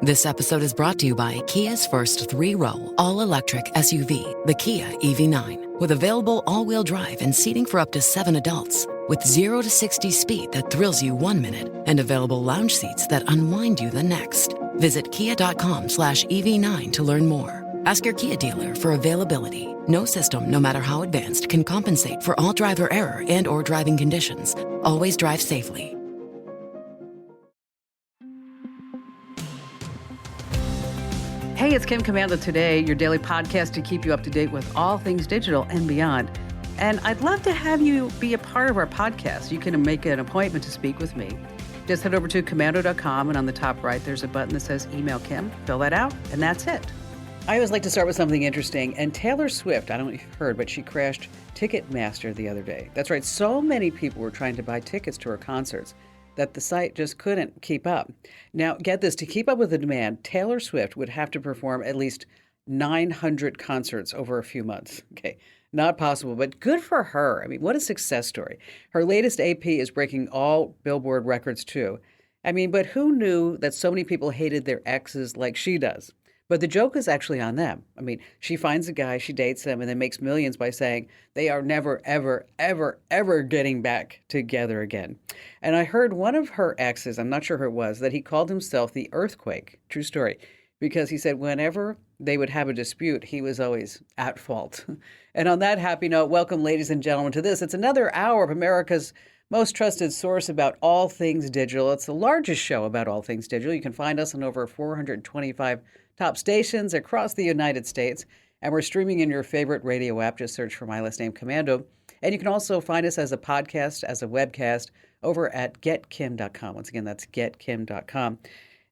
This episode is brought to you by Kia's first three-row, all-electric SUV, the Kia EV9, with available all-wheel drive and seating for up to 7 adults. With 0 to 60 speed that thrills you 1 minute and available lounge seats that unwind you the next. Visit kia.com/EV9 to learn more. Ask your Kia dealer for availability. No system, no matter how advanced, can compensate for all driver error and or driving conditions. Always drive safely. Hey, it's Kim Commando Today, your daily podcast to keep you up to date with all things digital and beyond. And I'd love to have you be a part of our podcast. You can make an appointment to speak with me. Just head over to commando.com, and on the top right, there's a button that says Email Kim. Fill that out, and that's it. I always like to start with something interesting. And Taylor Swift, I don't know if you've heard, but she crashed Ticketmaster the other day. That's right, so many people were trying to buy tickets to her concerts that the site just couldn't keep up. Now, get this, to keep up with the demand, Taylor Swift would have to perform at least 900 concerts over a few months. Okay, not possible, but good for her. I mean, what a success story. Her latest AP is breaking all Billboard records, too. I mean, but who knew that so many people hated their exes like she does? But the joke is actually on them. I mean, she finds a guy, she dates him, and then makes millions by saying they are never, ever, ever, ever getting back together again. And I heard one of her exes, I'm not sure who it was, that he called himself the Earthquake. True story. Because he said whenever they would have a dispute, he was always at fault. And on that happy note, welcome, ladies and gentlemen, to this. It's another hour of America's most trusted source about all things digital. It's the largest show about all things digital. You can find us on over 425 top stations across the United States. And we're streaming in your favorite radio app. Just search for my last name, Commando. And you can also find us as a podcast, as a webcast, over at getkim.com. Once again, that's getkim.com.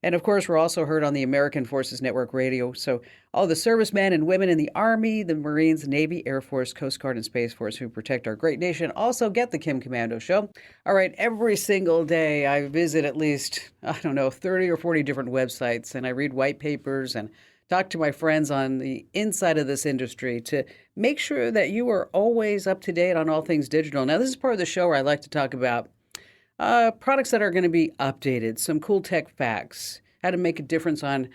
And of course, we're also heard on the American Forces Network Radio. So all the servicemen and women in the Army, the Marines, Navy, Air Force, Coast Guard, and Space Force who protect our great nation also get the Kim Commando Show. All right, every single day I visit at least, 30 or 40 different websites, and I read white papers and talk to my friends on the inside of this industry to make sure that you are always up to date on all things digital. Now, this is part of the show where I like to talk about products that are going to be updated, some cool tech facts, how to make a difference on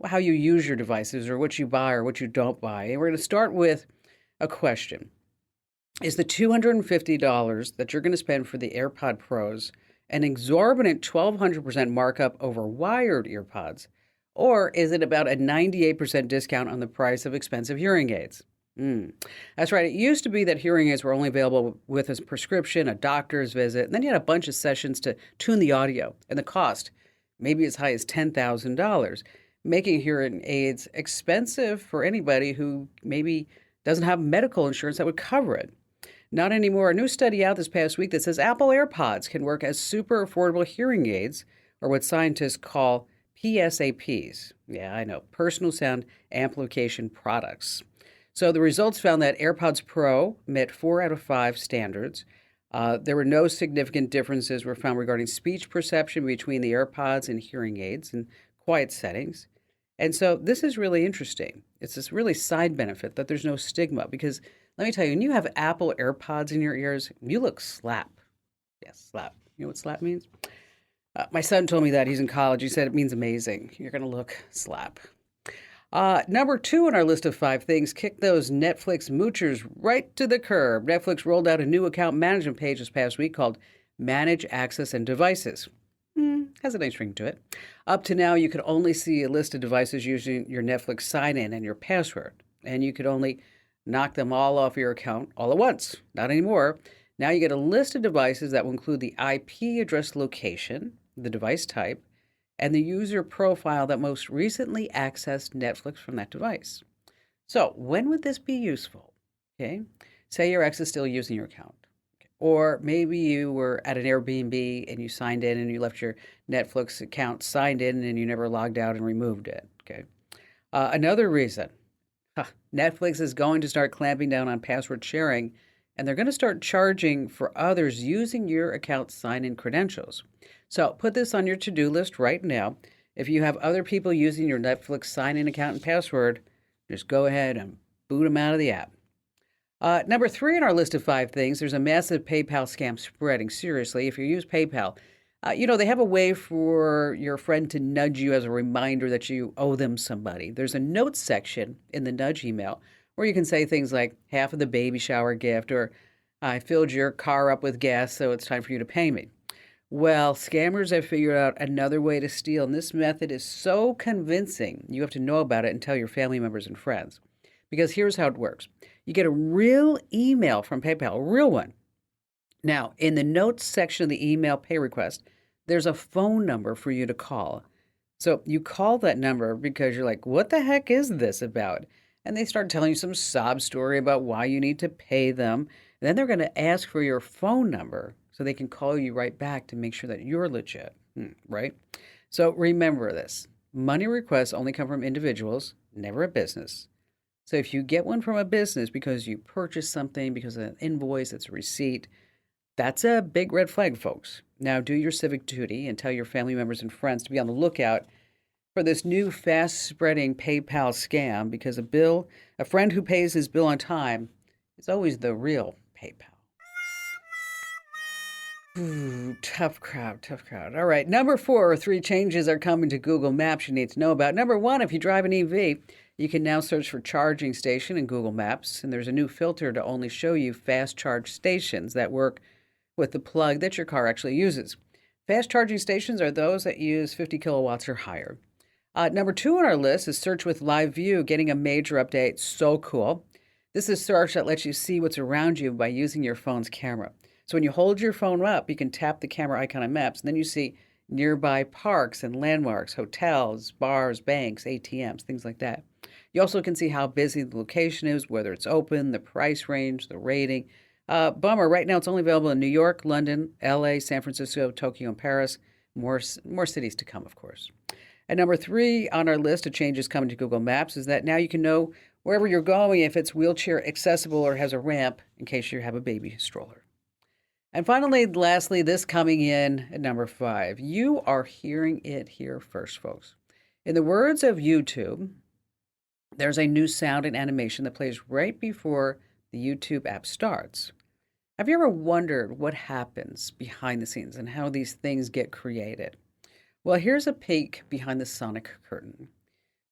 how you use your devices or what you buy or what you don't buy. And we're going to start with a question. Is the $250 that you're going to spend for the AirPod Pros an exorbitant 1,200% markup over wired earpods? Or is it about a 98% discount on the price of expensive hearing aids? That's right. It used to be that hearing aids were only available with a prescription, a doctor's visit, and then you had a bunch of sessions to tune the audio, and the cost maybe as high as $10,000, making hearing aids expensive for anybody who maybe doesn't have medical insurance that would cover it. Not anymore. A new study out this past week that says Apple AirPods can work as super affordable hearing aids, or what scientists call PSAPs. Yeah, I know, personal sound amplification products. So the results found that AirPods Pro met 4 out of 5 standards. There were no significant differences were found regarding speech perception between the AirPods and hearing aids in quiet settings. And so this is really interesting. It's this really side benefit that there's no stigma, because let me tell you, when you have Apple AirPods in your ears, you look slap. Yes, slap. You know what slap means? My son told me that. He's in college. He said it means amazing. You're going to look slap. Number 2 on our list of 5 things, kick those Netflix moochers right to the curb. Netflix rolled out a new account management page this past week called Manage Access and Devices. Has a nice ring to it. Up to now, you could only see a list of devices using your Netflix sign-in and your password. And you could only knock them all off your account all at once. Not anymore. Now you get a list of devices that will include the IP address location, the device type, and the user profile that most recently accessed Netflix from that device. So when would this be useful? Okay, say your ex is still using your account. Okay. Or maybe you were at an Airbnb and you signed in and you left your Netflix account signed in and you never logged out and removed it. Okay. Another reason, Netflix is going to start clamping down on password sharing, and they're going to start charging for others using your account sign-in credentials. So put this on your to-do list right now. If you have other people using your Netflix sign-in account and password, just go ahead and boot them out of the app. Number 3 on our list of 5 things, there's a massive PayPal scam spreading. Seriously, if you use PayPal, They have a way for your friend to nudge you as a reminder that you owe them somebody. There's a notes section in the nudge email where you can say things like half of the baby shower gift or I filled your car up with gas, so it's time for you to pay me. Well, scammers have figured out another way to steal, and this method is so convincing, you have to know about it and tell your family members and friends. Because here's how it works you get a real email from PayPal, a real one. Now, in the notes section of the email pay request, there's a phone number for you to call. So you call that number because you're like, what the heck is this about? And they start telling you some sob story about why you need to pay them. And then they're going to ask for your phone number so they can call you right back to make sure that you're legit, right? So remember this money requests only come from individuals, never a business. So if you get one from a business because you purchased something, because of an invoice, it's a receipt, that's a big red flag, folks. Now do your civic duty and tell your family members and friends to be on the lookout for this new fast-spreading PayPal scam because a friend who pays his bill on time is always the real PayPal. Ooh, tough crowd, tough crowd. All right, number 4, 3 changes are coming to Google Maps you need to know about. Number 1, if you drive an EV, you can now search for charging station in Google Maps, and there's a new filter to only show you fast charge stations that work with the plug that your car actually uses. Fast charging stations are those that use 50 kilowatts or higher. Number 2 on our list is Search with Live View, getting a major update. So cool. This is search that lets you see what's around you by using your phone's camera. So when you hold your phone up, you can tap the camera icon on maps, and then you see nearby parks and landmarks, hotels, bars, banks, ATMs, things like that. You also can see how busy the location is, whether it's open, the price range, the rating. Bummer, right now it's only available in New York, London, LA, San Francisco, Tokyo, and Paris. More cities to come, of course. And number 3 on our list of changes coming to Google Maps is that now you can know wherever you're going if it's wheelchair accessible or has a ramp in case you have a baby stroller. And finally, lastly, this coming in at number 5. You are hearing it here first, folks. In the words of YouTube, there's a new sound and animation that plays right before the YouTube app starts. Have you ever wondered what happens behind the scenes and how these things get created? Well, here's a peek behind the sonic curtain.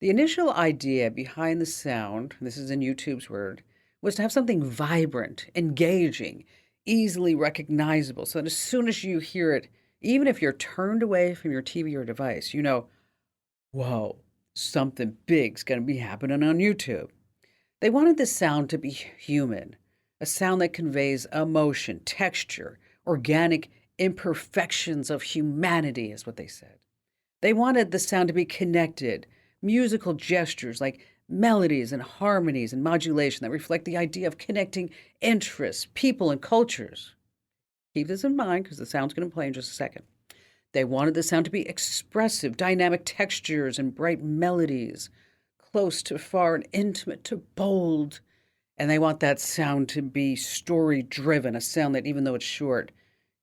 The initial idea behind the sound, this is in YouTube's word, was to have something vibrant, engaging, easily recognizable, so that as soon as you hear it, even if you're turned away from your TV or device, you know, whoa, something big's going to be happening on YouTube. They wanted the sound to be human, a sound that conveys emotion, texture, organic imperfections of humanity, is what they said. They wanted the sound to be connected, musical gestures like melodies and harmonies and modulation that reflect the idea of connecting interests, people, and cultures. Keep this in mind because the sound's going to play in just a second. They wanted the sound to be expressive, dynamic textures and bright melodies, close to far and intimate to bold. And they want that sound to be story-driven, a sound that, even though it's short,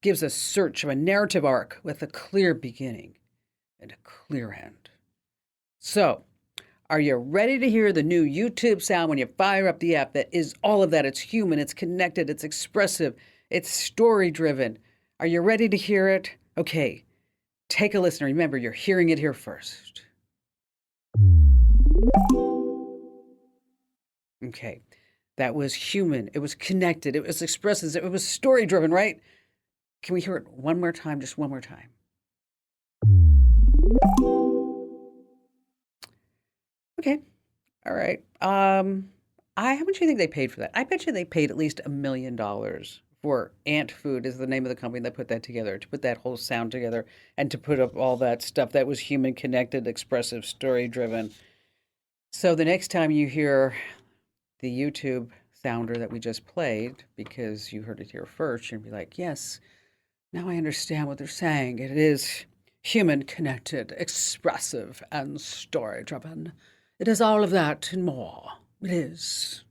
gives a search of a narrative arc with a clear beginning and a clear end. So, are you ready to hear the new YouTube sound when you fire up the app that is all of that? It's human, it's connected, it's expressive, it's story-driven. Are you ready to hear it? Okay, take a listen. Remember, you're hearing it here first. Okay, that was human, it was connected, it was expressive, it was story-driven, right? Can we hear it one more time, just one more time? Okay. All right. How much do you think they paid for that? I bet you they paid at least $1 million for Ant Food is the name of the company that put that together, to put that whole sound together and to put up all that stuff that was human connected, expressive, story driven. So the next time you hear the YouTube sounder that we just played, because you heard it here first, you're gonna be like, yes, now I understand what they're saying. It is human connected, expressive, and story driven. It is all of that and more. It is.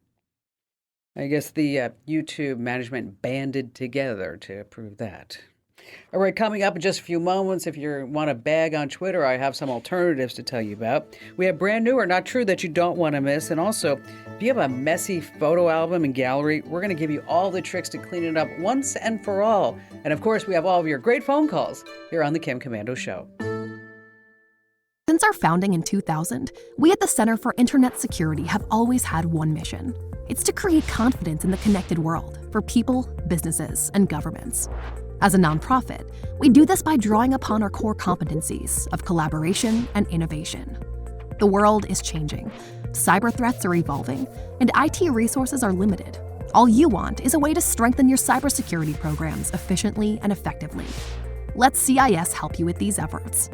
I guess the YouTube management banded together to approve that. All right, coming up in just a few moments, if you want to bag on Twitter, I have some alternatives to tell you about. We have brand new or not true that you don't want to miss. And also, if you have a messy photo album and gallery, we're going to give you all the tricks to clean it up once and for all. And of course, we have all of your great phone calls here on The Kim Komando Show. Since our founding in 2000, we at the Center for Internet Security have always had one mission. It's to create confidence in the connected world for people, businesses, and governments. As a nonprofit, we do this by drawing upon our core competencies of collaboration and innovation. The world is changing, cyber threats are evolving, and IT resources are limited. All you want is a way to strengthen your cybersecurity programs efficiently and effectively. Let CIS help you with these efforts.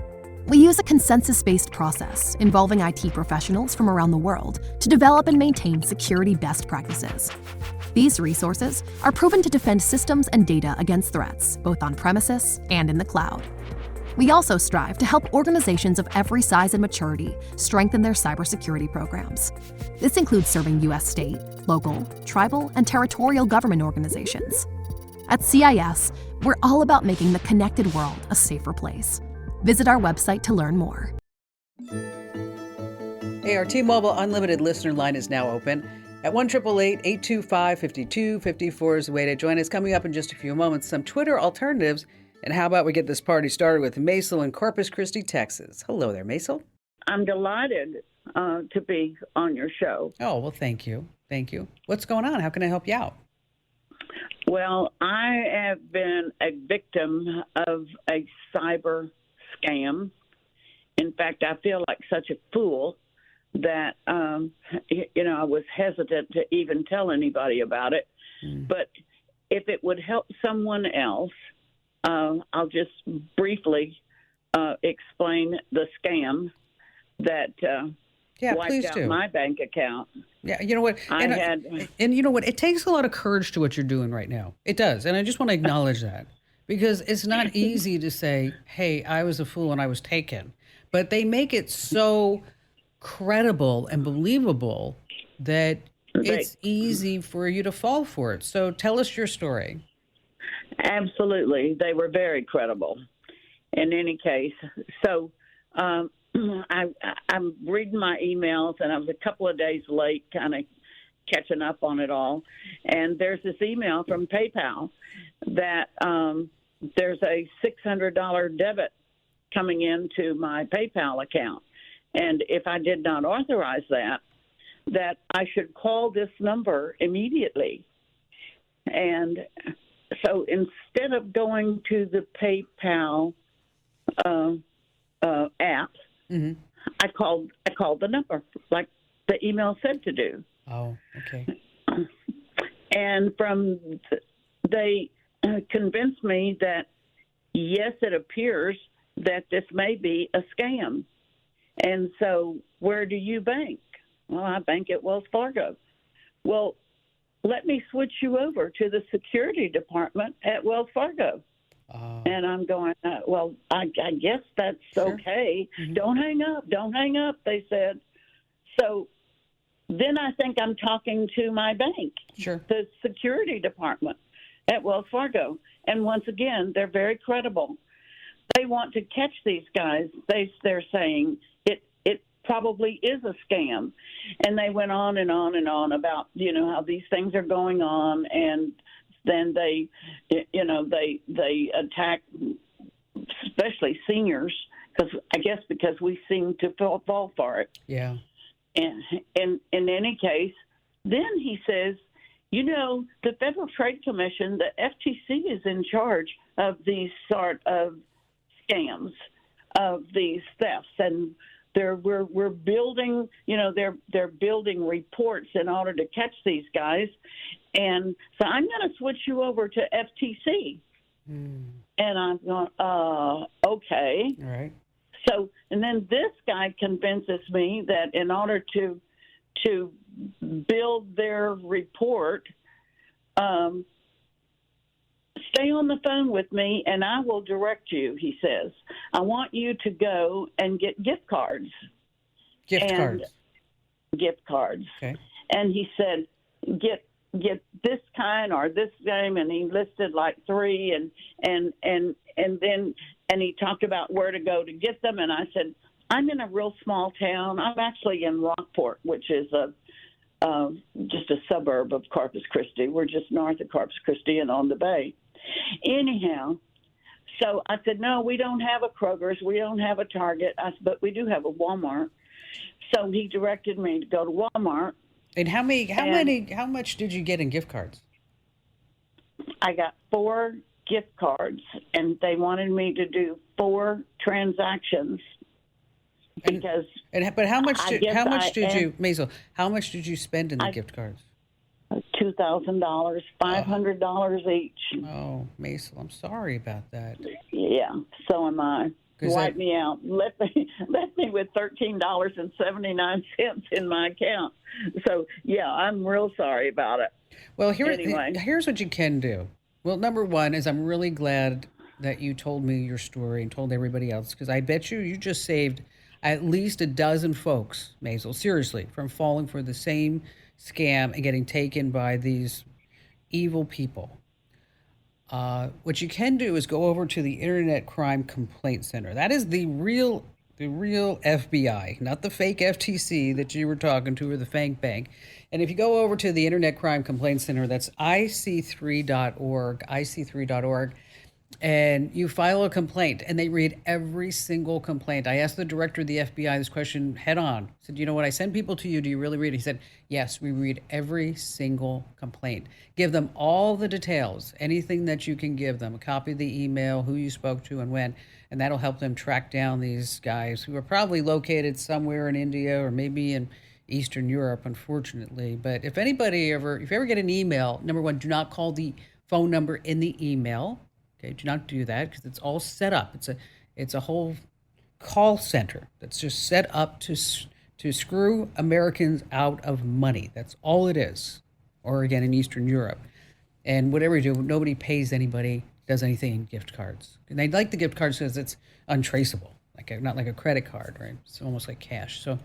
We use a consensus-based process involving IT professionals from around the world to develop and maintain security best practices. These resources are proven to defend systems and data against threats, both on premises and in the cloud. We also strive to help organizations of every size and maturity strengthen their cybersecurity programs. This includes serving U.S. state, local, tribal, and territorial government organizations. At CIS, we're all about making the connected world a safer place. Visit our website to learn more. Hey, our T-Mobile Unlimited listener line is now open. At 1-888-825-5254 is the way to join us. Coming up in just a few moments, some Twitter alternatives. And how about we get this party started with Maisel in Corpus Christi, Texas. Hello there, Maisel. I'm delighted to be on your show. Oh, well, thank you. Thank you. What's going on? How can I help you out? Well, I have been a victim of a cyber scam. In fact, I feel like such a fool that, I was hesitant to even tell anybody about it. But if it would help someone else, I'll just briefly explain the scam that wiped out my bank account. Yeah, you know what? And you know what? It takes a lot of courage to what you're doing right now. It does. And I just want to acknowledge that because it's not easy to say, hey, I was a fool and I was taken. But they make it so credible and believable that it's easy for you to fall for it. So tell us your story. Absolutely. They were very credible in any case. So I'm reading my emails, and I was a couple of days late kind of catching up on it all. And there's this email from PayPal that there's a $600 debit coming into my PayPal account. And if I did not authorize that I should call this number immediately. And so instead of going to the PayPal app, I called the number like the email said to do. Oh, okay. And they convinced me that, yes, it appears that this may be a scam. And so where do you bank? Well, I bank at Wells Fargo. Well, let me switch you over to the security department at Wells Fargo. And I'm going, well, I guess that's okay. Don't hang up, they said. So then I think I'm talking to my bank, the security department at Wells Fargo. And once again, they're very credible. They want to catch these guys. They're saying it probably is a scam. And they went on and on and on about, how these things are going on. And then they attack, especially seniors, because we seem to fall for it. Yeah. And in any case, then he says, the Federal Trade Commission, the FTC, is in charge of these sort of scams, of these thefts, and we're building, they're building reports in order to catch these guys, and so I'm going to switch you over to FTC. And I'm going, okay. All right. So, and then this guy convinces me that in order to build their report, stay on the phone with me and I will direct you, he says. I want you to go and get gift cards. Gift cards. Gift cards. Okay. And he said, get get this kind or this game, and he listed like three, and then he talked about where to go to get them, and I said, I'm in a real small town. I'm actually in Rockport, which is just a suburb of Corpus Christi. We're just north of Corpus Christi and on the bay. Anyhow, so I said, no, we don't have a Kroger's, we don't have a Target, but we do have a Walmart. So he directed me to go to Walmart. And how much did you get in gift cards? I got 4 gift cards, and they wanted me to do 4 transactions. But how much did you, Maisel? How much did you spend in the gift cards? $2,000, $500 each. Oh, Maisel, I'm sorry about that. Yeah, so am I. Wipe me out. Left me with $13.79 in my account. So yeah, I'm real sorry about it. Well, here's what you can do. Well, number one is I'm really glad that you told me your story and told everybody else, because I bet you just saved at least a dozen folks, Maisel, seriously, from falling for the same scam and getting taken by these evil people. What you can do is go over to the Internet Crime Complaint Center. That is the real FBI, not the fake FTC that you were talking to or the fake bank. And if you go over to the Internet Crime Complaint Center, that's ic3.org, and you file a complaint, and they read every single complaint. I asked the director of the FBI this question head on. I said, you know what, I send people to you, do you really read it? He said, yes, we read every single complaint. Give them all the details, anything that you can give them, a copy of the email, who you spoke to and when, and that'll help them track down these guys who are probably located somewhere in India or maybe in Eastern Europe, unfortunately. But if you ever get an email, number one, do not call the phone number in the email. Okay, do not do that, because it's all set up. It's a whole call center that's just set up to screw Americans out of money. That's all it is. Or again, in Eastern Europe. And whatever you do, nobody pays anybody, does anything in gift cards. And they like the gift cards because it's untraceable, not like a credit card, right? It's almost like cash. So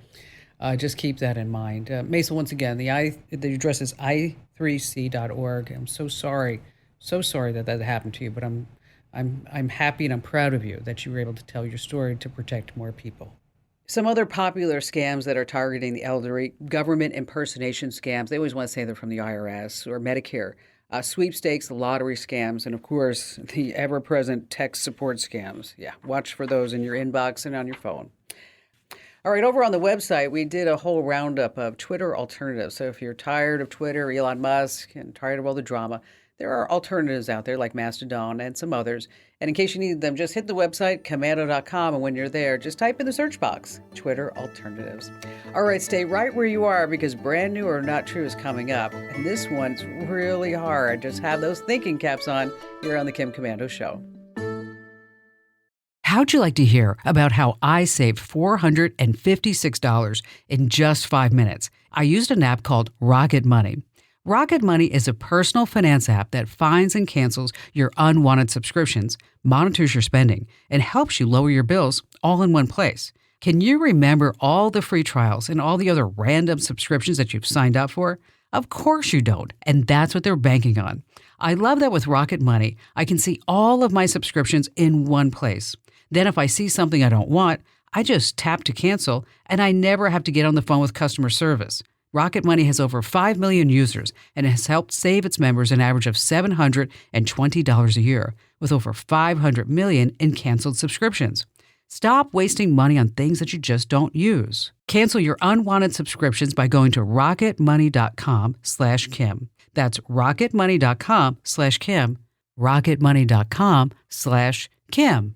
just keep that in mind. Maisel, once again, the address is i3c.org. I'm so sorry that happened to you, but I'm happy and I'm proud of you that you were able to tell your story to protect more people. Some other popular scams that are targeting the elderly: government impersonation scams. They always want to say they're from the IRS or Medicare. Sweepstakes, lottery scams, and of course, the ever-present tech support scams. Yeah, watch for those in your inbox and on your phone. All right, over on the website, we did a whole roundup of Twitter alternatives. So if you're tired of Twitter, Elon Musk, and tired of all the drama, there are alternatives out there like Mastodon and some others. And in case you need them, just hit the website, commando.com, and when you're there, just type in the search box, Twitter alternatives. All right, stay right where you are, because Brand New or Not True is coming up. And this one's really hard. Just have those thinking caps on here on the Kim Komando Show. How'd you like to hear about how I saved $456 in just 5 minutes? I used an app called Rocket Money. Rocket Money is a personal finance app that finds and cancels your unwanted subscriptions, monitors your spending, and helps you lower your bills all in one place. Can you remember all the free trials and all the other random subscriptions that you've signed up for? Of course you don't, and that's what they're banking on. I love that with Rocket Money, I can see all of my subscriptions in one place. Then if I see something I don't want, I just tap to cancel, and I never have to get on the phone with customer service. Rocket Money has over 5 million users and has helped save its members an average of $720 a year, with over 500 million in canceled subscriptions. Stop wasting money on things that you just don't use. Cancel your unwanted subscriptions by going to rocketmoney.com/Kim. That's rocketmoney.com/Kim. rocketmoney.com/Kim.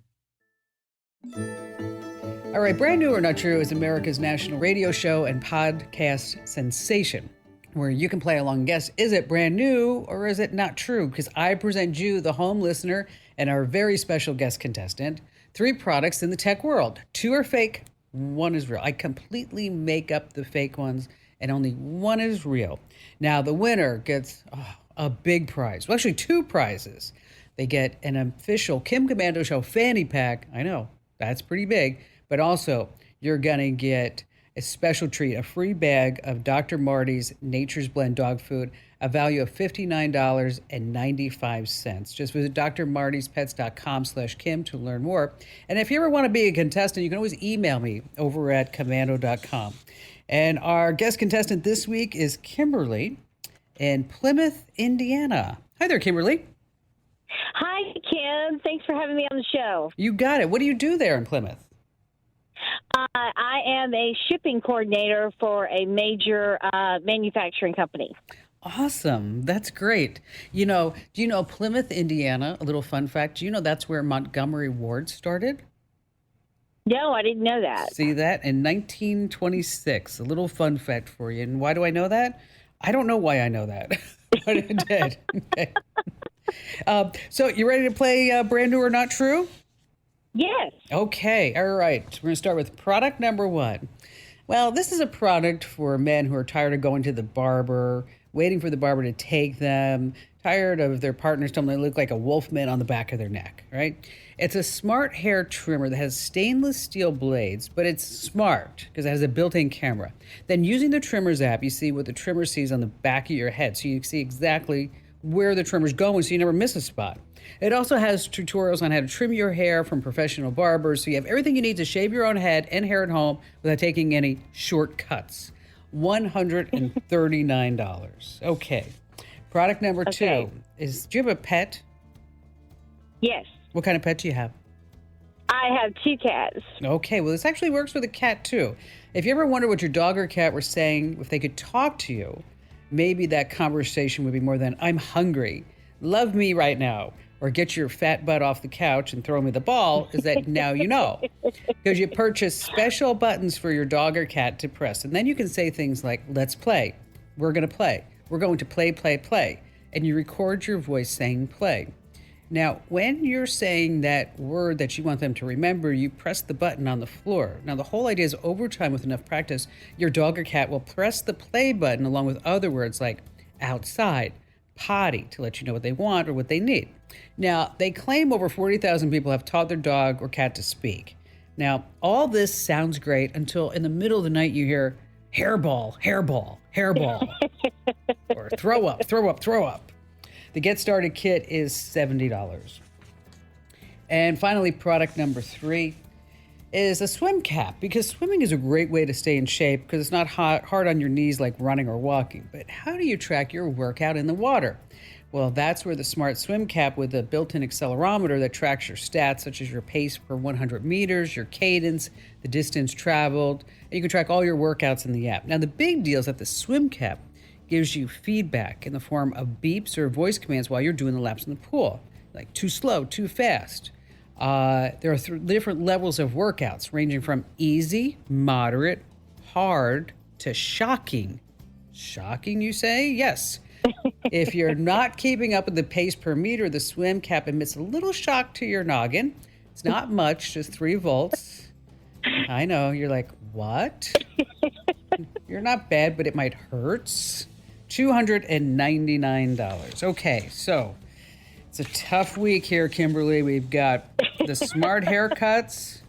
All right, Brand New or Not True is America's national radio show and podcast sensation, where you can play along and guess, is it brand new or is it not true? Because I present you, the home listener, and our very special guest contestant, 3 products in the tech world. 2 are fake, 1 is real. I completely make up the fake ones, and only 1 is real. Now, the winner gets a big prize. Well, actually, 2 prizes. They get an official Kim Komando Show fanny pack. I know, that's pretty big. But also, you're going to get a special treat, a free bag of Dr. Marty's Nature's Blend dog food, a value of $59.95. Just visit drmartyspets.com/Kim to learn more. And if you ever want to be a contestant, you can always email me over at commando.com. And our guest contestant this week is Kimberly in Plymouth, Indiana. Hi there, Kimberly. Hi, Kim. Thanks for having me on the show. You got it. What do you do there in Plymouth? I am a shipping coordinator for a major manufacturing company. Awesome. That's great. Do you know Plymouth, Indiana, a little fun fact, do you know that's where Montgomery Ward started? No, I didn't know that. See that? In 1926. A little fun fact for you. And why do I know that? I don't know why I know that, but I did. Okay. So you ready to play Brand New or Not True? Yes. Okay. All right. We're going to start with product number 1. Well, this is a product for men who are tired of going to the barber, waiting for the barber to take them, tired of their partners telling them they look like a wolf man on the back of their neck, right? It's a smart hair trimmer that has stainless steel blades, but it's smart because it has a built-in camera. Then using the Trimmers app, you see what the trimmer sees on the back of your head, so you see exactly where the trimmer's going so you never miss a spot. It also has tutorials on how to trim your hair from professional barbers, so you have everything you need to shave your own head and hair at home without taking any shortcuts. $139. Okay. Product number 2 is, do you have a pet? Yes. What kind of pet do you have? I have 2 cats. Okay, well, this actually works with a cat, too. If you ever wonder what your dog or cat were saying, if they could talk to you, maybe that conversation would be more than, I'm hungry, love me right now, or get your fat butt off the couch and throw me the ball, is that now you know. Because you purchase special buttons for your dog or cat to press. And then you can say things like, let's play, we're going to play, we're going to play, play, play. And you record your voice saying play. Now, when you're saying that word that you want them to remember, you press the button on the floor. Now, the whole idea is over time with enough practice, your dog or cat will press the play button along with other words like outside, potty, to let you know what they want or what they need. Now, they claim over 40,000 people have taught their dog or cat to speak. Now, all this sounds great until in the middle of the night you hear hairball, hairball, hairball, or throw up, throw up, throw up. The Get Started kit is $70. And finally, product number 3 is a swim cap, because swimming is a great way to stay in shape because it's not hard on your knees like running or walking. But how do you track your workout in the water? Well, that's where the smart swim cap with a built-in accelerometer that tracks your stats, such as your pace per 100 meters, your cadence, the distance traveled, and you can track all your workouts in the app. Now, the big deal is that the swim cap gives you feedback in the form of beeps or voice commands while you're doing the laps in the pool, like too slow, too fast. There are different levels of workouts ranging from easy, moderate, hard, to shocking. Shocking, you say? Yes. If you're not keeping up with the pace per meter, the swim cap emits a little shock to your noggin. It's not much, just 3 volts. I know, you're like, what? You're not bad, but it might hurt. $299. Okay, so it's a tough week here, Kimberly. We've got the smart haircuts.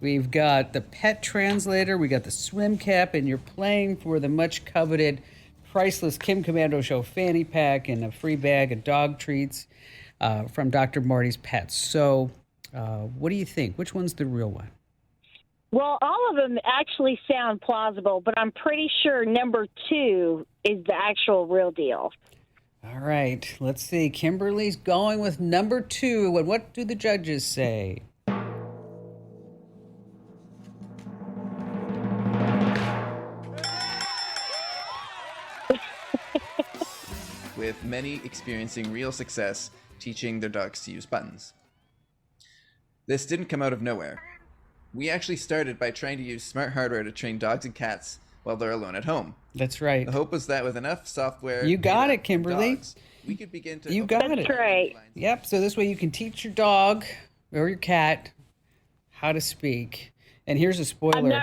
We've got the pet translator. We got the swim cap, and you're playing for the much coveted priceless Kim Commando Show fanny pack and a free bag of dog treats from Dr. Marty's Pets. So what do you think? Which one's the real one? Well, all of them actually sound plausible, but I'm pretty sure number 2 is the actual real deal. All right, let's see. Kimberly's going with number 2. And what do the judges say? With many experiencing real success teaching their dogs to use buttons. This didn't come out of nowhere. We actually started by trying to use smart hardware to train dogs and cats while they're alone at home. That's right. The hope was that with enough software... You got it, Kimberly. Dogs, we could begin to... You got it. That's right. Yep, so this way you can teach your dog or your cat how to speak. And here's a spoiler.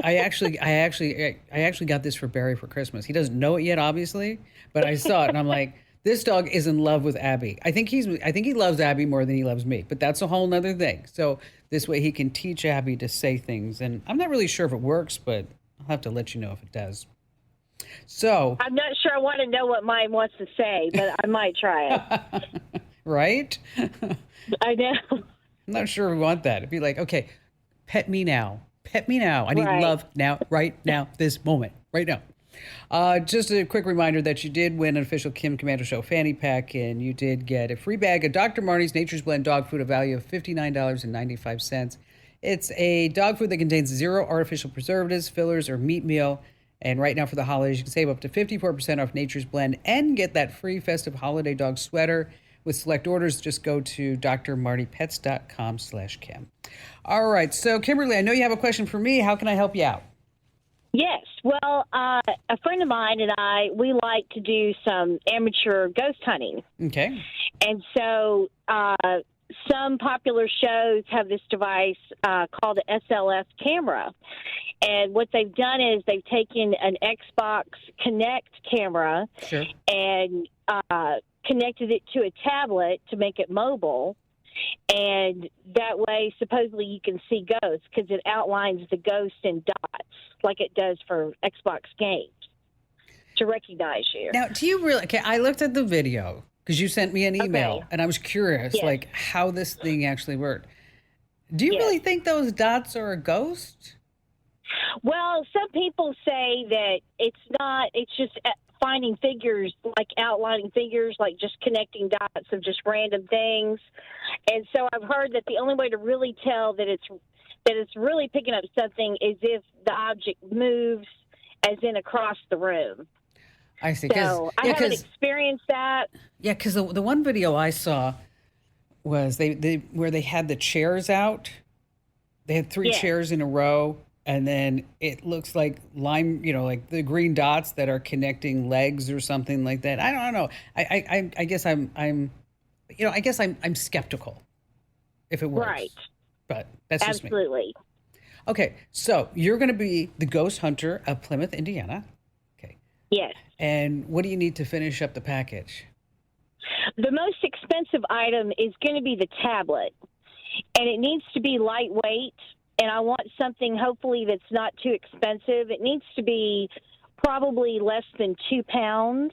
I actually got this for Barry for Christmas. He doesn't know it yet, obviously, but I saw it and I'm like, this dog is in love with Abby. I think he loves Abby more than he loves me, but that's a whole nother thing. So this way he can teach Abby to say things, and I'm not really sure if it works, but I'll have to let you know if it does. So I'm not sure I want to know what mine wants to say, but I might try it. right? I know. I'm not sure we want that. It'd be like, okay, pet me now. Pet me now. I need Right. love now, right now, this moment, right now. Just a quick reminder that you did win an official Kim Komando Show fanny pack, and you did get a free bag of Dr. Marnie's Nature's Blend dog food, a value of $59.95. It's a dog food that contains 0 artificial preservatives, fillers, or meat meal. And right now for the holidays, you can save up to 54% off Nature's Blend and get that free festive holiday dog sweater. With select orders, just go to drmartypets.com/Kim. All right. So, Kimberly, I know you have a question for me. How can I help you out? Yes. Well, a friend of mine and I, we like to do some amateur ghost hunting. Okay. And so some popular shows have this device called an SLS camera. And what they've done is they've taken an Xbox Connect camera Sure. and connected it to a tablet to make it mobile. And that way, supposedly, you can see ghosts because it outlines the ghost in dots like it does for Xbox games to recognize you. Now, do you really? Okay, I looked at the video because you sent me an email, Okay. and I was curious, Yes. like how this thing actually worked. Do you Yes. really think those dots are a ghost? Well, some people say that it's not, it's just finding figures, like outlining figures, like just connecting dots of just random things. And so I've heard that the only way to really tell that it's really picking up something is if the object moves, as in across the room. I see. So I haven't experienced that. Yeah, because the one video I saw was they where they had the chairs out. They had 3 Yeah. chairs in a row, and then it looks like like the green dots that are connecting legs or something like that. I don't know. I guess I'm I guess I'm skeptical if it works. Right. But that's just me. Absolutely. Okay, so you're going to be the ghost hunter of Plymouth, Indiana. Okay. Yes. And what do you need to finish up the package? The most expensive item is going to be the tablet, and it needs to be lightweight, and I want something hopefully that's not too expensive. It needs to be probably less than 2 pounds,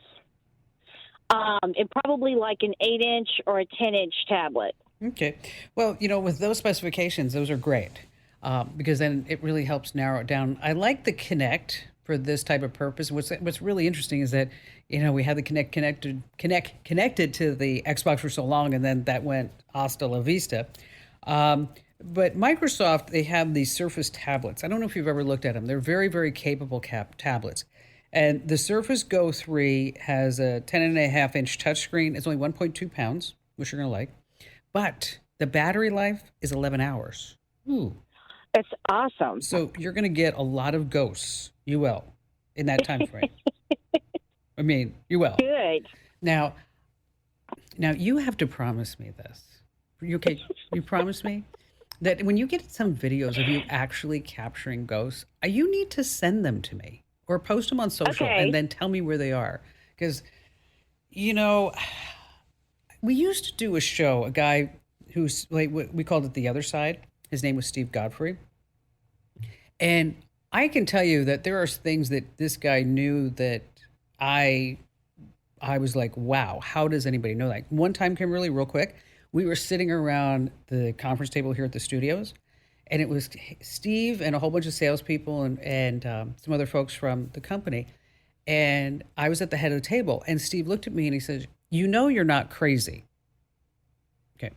and probably like an 8-inch or a 10-inch tablet. Okay. Well, with those specifications, those are great because then it really helps narrow it down. I like the Kinect for this type of purpose. What's really interesting is that, we had the Kinect connected to the Xbox for so long, and then that went hasta la vista. But Microsoft, they have these Surface tablets. I don't know if you've ever looked at them. They're very, very capable tablets. And the Surface Go 3 has a 10.5-inch touchscreen. It's only 1.2 pounds, which you're going to like. But the battery life is 11 hours. Ooh. That's awesome. So you're going to get a lot of ghosts. You will, in that time frame. I mean, you will. Good. Now you have to promise me this. Okay, you promise me that when you get some videos of you actually capturing ghosts, you need to send them to me or post them on social and then tell me where they are. Because, we used to do a show, a guy who's like, we called it The Other Side. His name was Steve Godfrey. And I can tell you that there are things that this guy knew that I was like, wow, how does anybody know that? One time, Kimberly, real quick, we were sitting around the conference table here at the studios, and it was Steve and a whole bunch of salespeople and some other folks from the company. And I was at the head of the table, and Steve looked at me and he said, you're not crazy. Okay.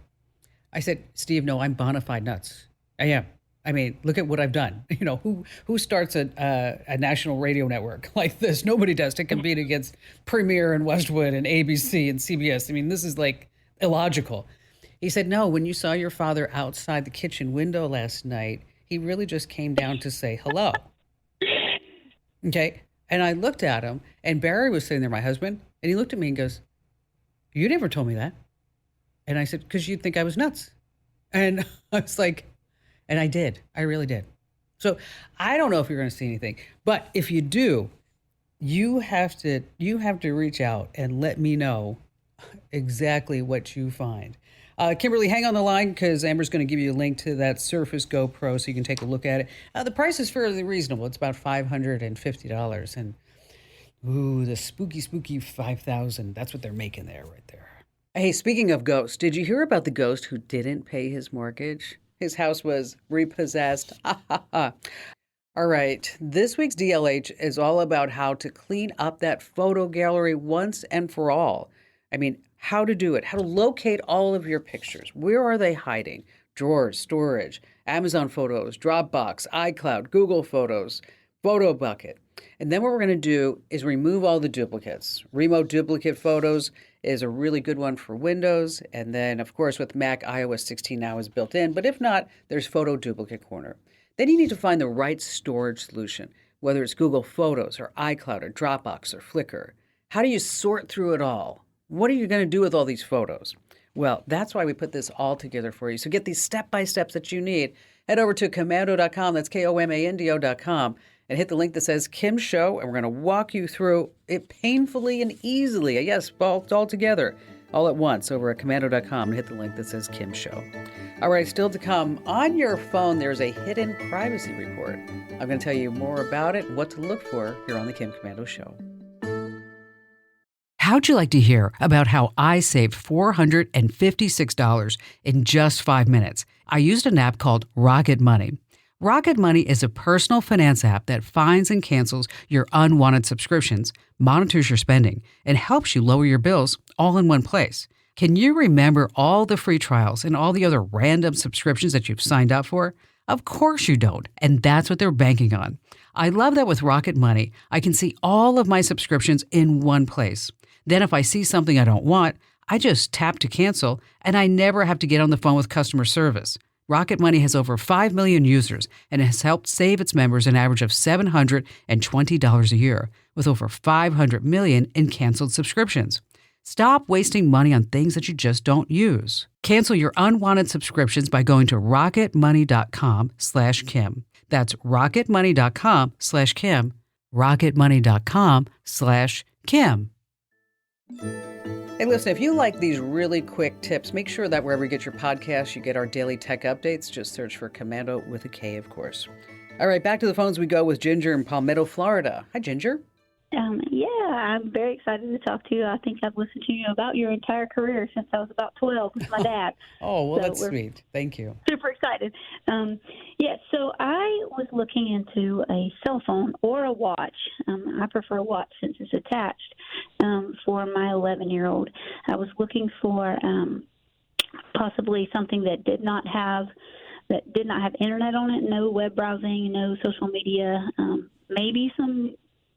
I said, Steve, no, I'm bona fide nuts. I am. I mean, look at what I've done. Who starts a national radio network like this? Nobody does, to compete against Premiere and Westwood and ABC and CBS. I mean, this is like illogical. He said, no, when you saw your father outside the kitchen window last night, he really just came down to say hello. Okay. And I looked at him, and Barry was sitting there, my husband, and he looked at me and goes, you never told me that. And I said, because you'd think I was nuts. And I was like, and I did. I really did. So I don't know if you're going to see anything, but if you do, you have to reach out and let me know exactly what you find. Kimberly, hang on the line because Amber's going to give you a link to that Surface Go Pro so you can take a look at it. The price is fairly reasonable. It's about $550. And, ooh, the spooky 5,000. That's what they're making there, right there. Hey, speaking of ghosts, did you hear about the ghost who didn't pay his mortgage? His house was repossessed. All right, this week's DLH is all about how to clean up that photo gallery once and for all. I mean, how to do it, how to locate all of your pictures. Where are they hiding? Drawers, storage, Amazon Photos, Dropbox, iCloud, Google Photos, Photo Bucket. And then what we're going to do is remove all the duplicates. Remote duplicate photos is a really good one for Windows. And then, of course, with Mac, iOS 16 now is built in. But if not, there's Photo Duplicate Corner. Then you need to find the right storage solution, whether it's Google Photos or iCloud or Dropbox or Flickr. How do you sort through it all? What are you going to do with all these photos? Well, that's why we put this all together for you. So get these step-by-steps that you need. Head over to Komando.com, that's Komando.com, and hit the link that says Kim Show, and we're going to walk you through it painfully and easily. Yes, all together, all at once over at Komando.com, and hit the link that says Kim Show. All right, still to come, on your phone, there's a hidden privacy report. I'm going to tell you more about it and what to look for here on the Kim Komando Show. How'd you like to hear about how I saved $456 in just 5 minutes? I used an app called Rocket Money. Rocket Money is a personal finance app that finds and cancels your unwanted subscriptions, monitors your spending, and helps you lower your bills all in one place. Can you remember all the free trials and all the other random subscriptions that you've signed up for? Of course you don't, and that's what they're banking on. I love that with Rocket Money, I can see all of my subscriptions in one place. Then if I see something I don't want, I just tap to cancel, and I never have to get on the phone with customer service. Rocket Money has over 5 million users and has helped save its members an average of $720 a year, with over 500 million in canceled subscriptions. Stop wasting money on things that you just don't use. Cancel your unwanted subscriptions by going to rocketmoney.com/Kim. That's rocketmoney.com/Kim. rocketmoney.com/Kim. Hey, listen, if you like these really quick tips, make sure that wherever you get your podcasts, you get our daily tech updates. Just search for Komando with a K, of course. All right, back to the phones we go with Ginger in Palmetto, Florida. Hi, Ginger. Yeah, I'm very excited to talk to you. I think I've listened to you about your entire career since I was about 12 with my dad. Oh, well, so that's sweet. Thank you. Super excited. So I was looking into a cell phone or a watch. I prefer a watch since it's attached for my 11-year-old. I was looking for possibly something that did not have internet on it, no web browsing, no social media, maybe some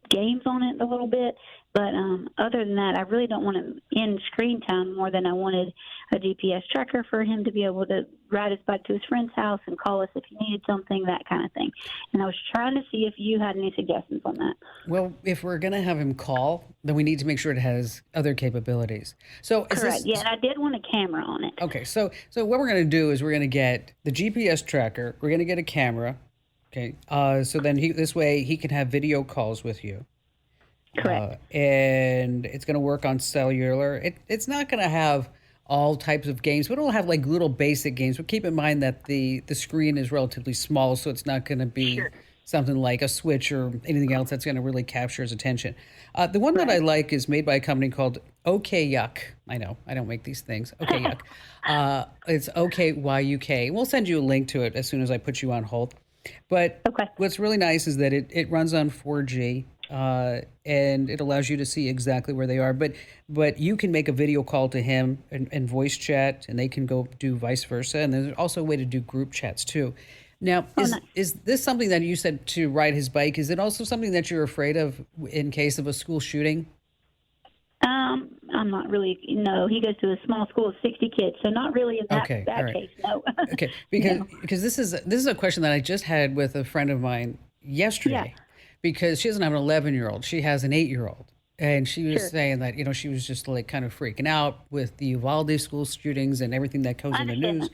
games on it a little bit, but other than that, I really don't want to end screen time more than I wanted a GPS tracker for him to be able to ride his bike to his friend's house and call us if he needed something, that kind of thing. And I was trying to see if you had any suggestions on that. Well, if we're going to have him call, then we need to make sure it has other capabilities. So correct. Yeah, and I did want a camera on it. Okay, so what we're going to do is we're going to get the GPS tracker, we're going to get a camera. Okay, so then this way he can have video calls with you. Correct. And it's going to work on cellular. It's not going to have all types of games, but it'll have like little basic games. But keep in mind that the screen is relatively small, so it's not going to be something like a Switch or anything else that's going to really capture his attention. The one that I like is made by a company called OK Yuck. I know, I don't make these things. OK Yuck. It's OKYUK. We'll send you a link to it as soon as I put you on hold. But what's really nice is that it runs on 4G, and it allows you to see exactly where they are. But you can make a video call to him and voice chat, and they can go do vice versa. And there's also a way to do group chats too. Now, is this something that you said to ride his bike? Is it also something that you're afraid of in case of a school shooting? I'm not really. No, he goes to a small school of 60 kids, so not really in that case. No. Okay, because this is a question that I just had with a friend of mine yesterday. Yeah. Because she doesn't have an 11-year-old, she has an 8-year-old, and she was saying that she was just like kind of freaking out with the Uvalde school shootings and everything that goes in the news.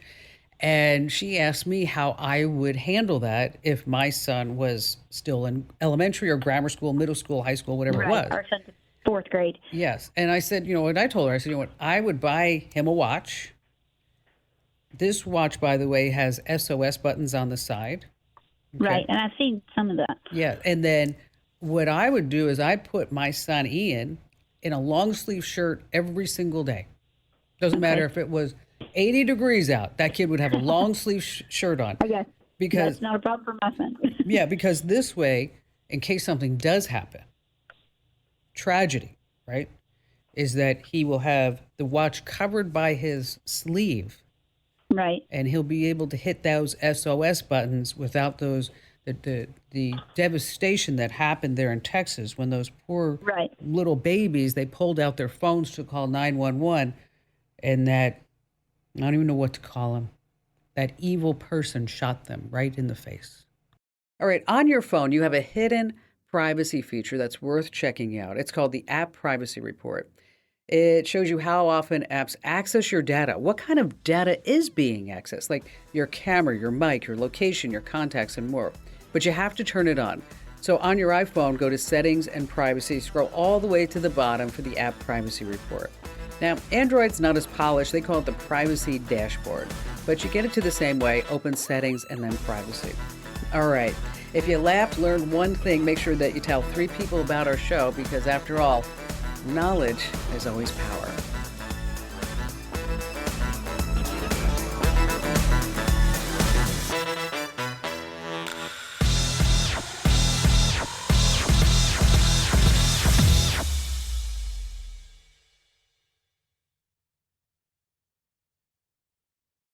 And she asked me how I would handle that if my son was still in elementary or grammar school, middle school, high school, whatever it was. Our son's in 4th grade. Yes. And I said, what I told her, I said, I would buy him a watch This watch, by the way, has SOS buttons on the side. Okay. Right, and I've seen some of that. Yeah, and then what I would do is I put my son Ian in a long sleeve shirt every single day. Doesn't matter if it was 80 degrees out. That kid would have a long sleeve shirt on. Okay. Because that's not a problem for my son. yeah, because this way, in case something does happen, tragedy, right, is that he will have the watch covered by his sleeve. Right. And he'll be able to hit those SOS buttons without those the devastation that happened there in Texas when those poor little babies, they pulled out their phones to call 911, and that, I don't even know what to call him, that evil person shot them right in the face. All right, on your phone, you have a hidden privacy feature that's worth checking out. It's called the App Privacy Report. It shows you how often apps access your data, what kind of data is being accessed, like your camera, your mic, your location, your contacts, and more. But you have to turn it on. So on your iPhone, go to Settings and Privacy, scroll all the way to the bottom for the App Privacy Report. Now, Android's not as polished. They call it the Privacy Dashboard. But you get it to the same way, open Settings and then Privacy. All right. If you laughed, learned one thing, make sure that you tell 3 people about our show, because after all, knowledge is always power.